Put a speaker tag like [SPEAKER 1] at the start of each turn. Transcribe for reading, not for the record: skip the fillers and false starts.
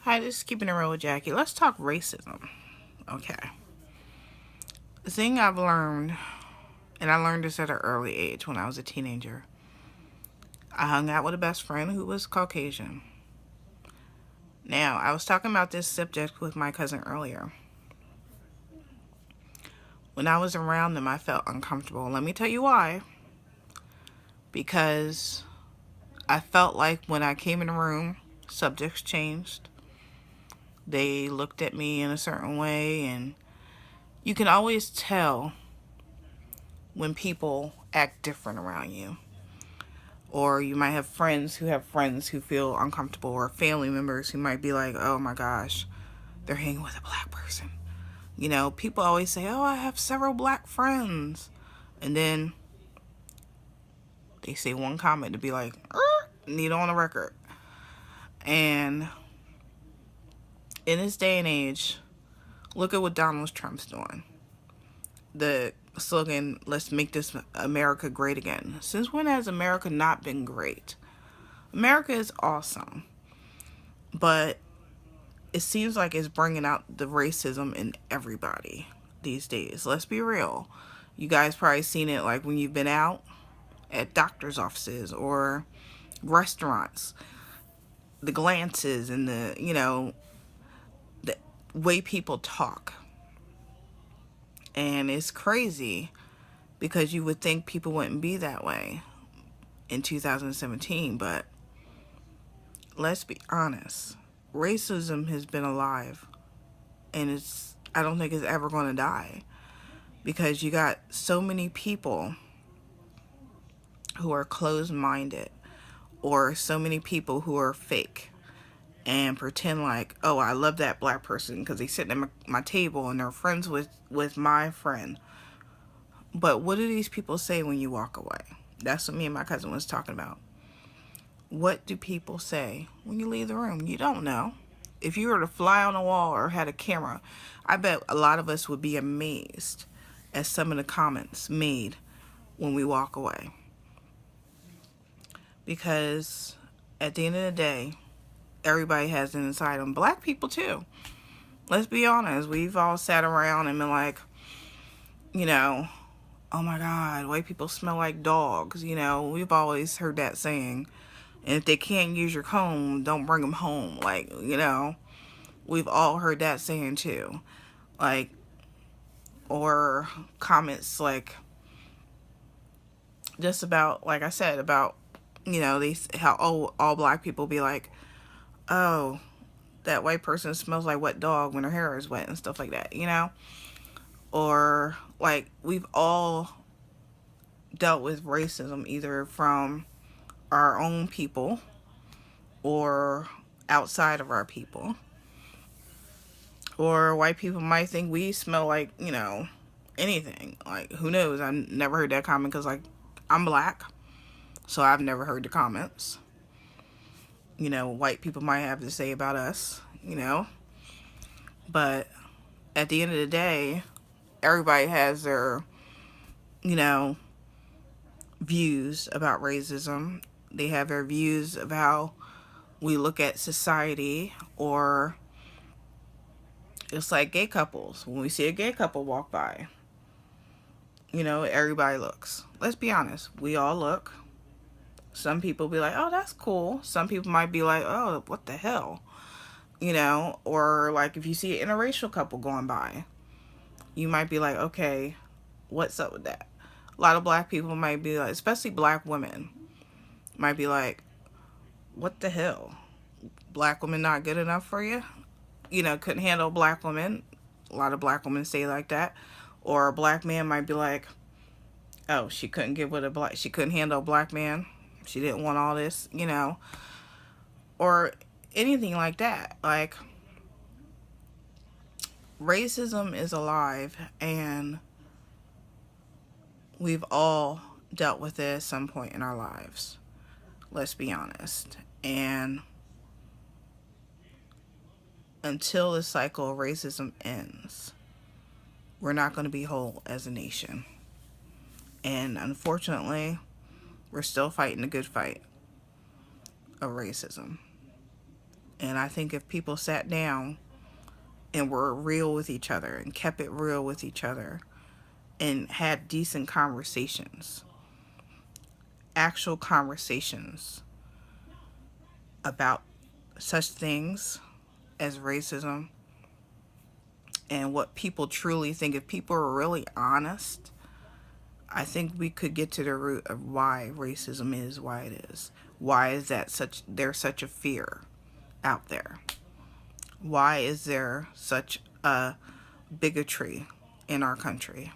[SPEAKER 1] Hi, this is Keeping It Real with Jackie. Let's talk racism. Okay. The thing I've learned, and I learned this at an early age when I was a teenager, I hung out with a best friend who was Caucasian. Now, I was talking about this subject with my cousin earlier. When I was around them, I felt uncomfortable. Let me tell you why. Because I felt like when I came in the room, subjects changed. They looked at me in a certain way, and you can always tell when people act different around you. Or you might have friends who feel uncomfortable, or family members who might be like, oh my gosh, they're hanging with a black person. You know, people always say, oh, I have several black friends. And then they say one comment to be like, need on the record. And in this day and age, look at what Donald Trump's doing. The slogan, let's make this America great again. Since when has America not been great? America is awesome. But it seems like it's bringing out the racism in everybody these days. Let's be real. You guys probably seen it like when you've been out at doctor's offices or restaurants. The glances and the way people talk. And it's crazy because you would think people wouldn't be that way in 2017, but let's be honest. Racism has been alive, and I don't think it's ever going to die, because you got so many people who are closed-minded, or so many people who are fake and pretend like, oh, I love that black person because they sit at my table and they're friends with my friend. But what do these people say when you walk away? That's what me and my cousin was talking about. What do people say when you leave the room? You don't know. If you were to fly on a wall or had a camera, I bet a lot of us would be amazed at some of the comments made when we walk away. Because at the end of the day, everybody has an inside on. Black people too. Let's be honest. We've all sat around and been like, you know, oh my God, white people smell like dogs. You know, we've always heard that saying. And if they can't use your comb, don't bring them home. Like, you know, we've all heard that saying too. Like, or comments like, just about, like I said, about, you know, how all black people be like, oh, that white person smells like wet dog when her hair is wet and stuff like that, you know? Or, like, we've all dealt with racism either from our own people or outside of our people. Or white people might think we smell like, you know, anything. Like, who knows? I never heard that comment because, like, I'm black, so I've never heard the comments. You know, white people might have to say about us, you know. But at the end of the day, everybody has their, you know, views about racism. They have their views of how we look at society, or it's like gay couples. When we see a gay couple walk by, you know, everybody looks. Let's be honest. We all look. Some people be like, oh, that's cool. Some people might be like, oh, what the hell? You know, or like if you see an interracial couple going by, you might be like, okay, what's up with that? A lot of black people might be like, especially black women, might be like, what the hell? Black women not good enough for you? You know, couldn't handle black women. A lot of black women say like that. Or a black man might be like, oh, she couldn't she couldn't handle a black man. She didn't want all this, you know. Or anything like that. Like, racism is alive, and we've all dealt with it at some point in our lives. Let's be honest. And until the cycle of racism ends, we're not going to be whole as a nation. And unfortunately, we're still fighting the good fight of racism. And I think if people sat down and were real with each other and kept it real with each other and had decent conversations, actual conversations about such things as racism and what people truly think, if people are really honest, I think we could get to the root of why racism is why it is. Why is there's such a fear out there? Why is there such a bigotry in our country?